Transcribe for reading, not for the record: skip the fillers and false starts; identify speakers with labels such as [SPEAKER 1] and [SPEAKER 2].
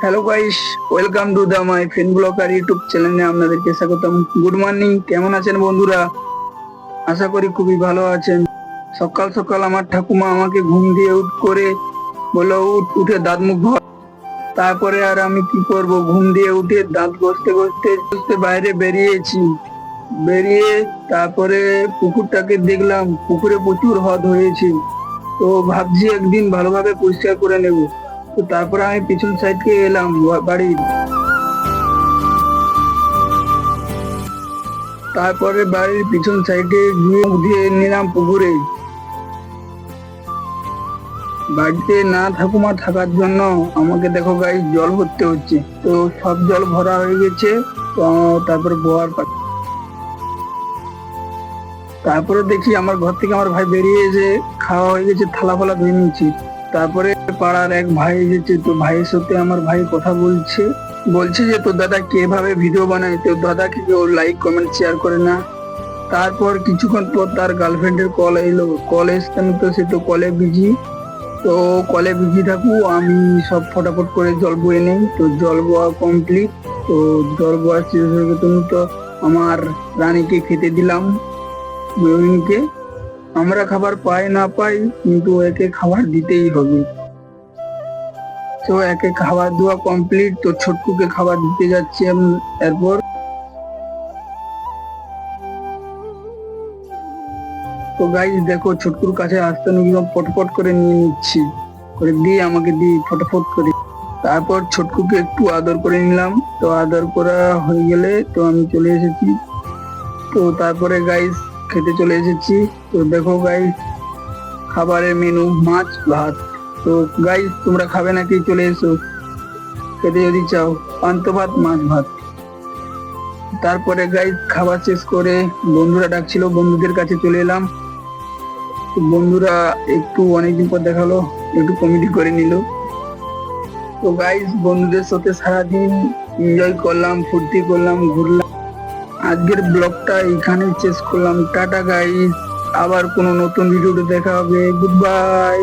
[SPEAKER 1] Hello guys, welcome to the my friend blogger YouTube চ্যানেলে আপনাদেরকে স্বাগতম। গুড মর্নিং, কেমন আছেন বন্ধুরা? আশা করি খুবই ভালো আছেন। সকাল সকাল আমার ঠাকুমা আমাকে ঘুম দিয়ে করে বললো, উঠে দাঁত মুখ ঘর। তারপরে আর আমি কি করব, ঘুম দিয়ে উঠে দাঁত ঘষতে ঘষতে ঘষতে বাইরে বেরিয়েছি। বেরিয়ে তারপরে পুকুরটাকে দেখলাম, পুকুরে প্রচুর হ্রদ হয়েছে। তো ভাবছি একদিন ভালোভাবে পরিষ্কার করে নেব। তো তারপরে আমি পিছন সাইডকে এলাম বাড়ির। তারপরে বাড়ির পিছন সাইডে গিয়ে দিয়ে নিলাম পুকুরে। বাড়িতে না ঠাকুমা থাকার জন্য আমাকে দেখো গাই জল ভরতে হচ্ছে। তো সব জল ভরা হয়ে গেছে। তো তারপরে তারপরে দেখি আমার ঘর থেকে আমার ভাই বেরিয়ে এসে খাওয়া হয়ে গেছে, থালা ফালা ধুয়ে নিচ্ছি। তারপরে পাড়ার এক ভাই এসেছে, তো ভাইয়ের সাথে আমার ভাই কথা বলছে যে তোর দাদা কিভাবে ভিডিও বানায়, তোর দাদাকে কেউ লাইক কমেন্ট শেয়ার করে না। তারপর কিছুক্ষণ পর তার গার্লফ্রেন্ডের কল এলো। কল এসছে, তো সে তো কলে বিজি। তো কলে বিজি থাকুক, আমি সব ফটাফট করে জল বয়ে নেই। তো জল বোয়া কমপ্লিট। তো জল বোয়া শেষ হয়ে গেছে, তো আমার রানীকে খেতে দিলাম, ময়ূরীকে। আমরা খাবার পাই না পাই, কিন্তু একে খাবার দিতেই হবে। তো একে খাবার দেওয়া কমপ্লিট। তো ছোটকুকে খাবার দিতে যাচ্ছি এরপর। তো গাইস দেখো, ছোটকুর কাছে আসতে নিলাম, ফটফট করে নিয়ে নিচ্ছি, করে দিয়ে আমাকে দিই ফটাফট করে। তারপর ছোটকুকে একটু আদর করে নিলাম। তো আদর করা হয়ে গেলে তো আমি চলে এসেছি। তো তারপরে গাইস খেতে চলে এসেছি। তো দেখো গাইস, খাবারের মেনু মাছ ভাত। তো গাইস তোমরা খাবে নাকি? চলে এসো খেতে যদি চাও, পান্তা ভাত মাছ ভাত। তারপরে গাইস খাবার শেষ করে বন্ধুরা ডাকছিল, বন্ধুদের কাছে চলে এলাম। বন্ধুরা একটু অনেকদিন পর দেখালো, একটু কমেডি করে নিল। তো গাইস বন্ধুদের সাথে সারাদিন এনজয় করলাম, ফুর্তি করলাম, ঘুরলাম। আজকের ব্লগটা এখানেই শেষ করলাম। টাটা গাইস, আবার কোনো নতুন ভিডিওতে দেখা হবে। Good bye.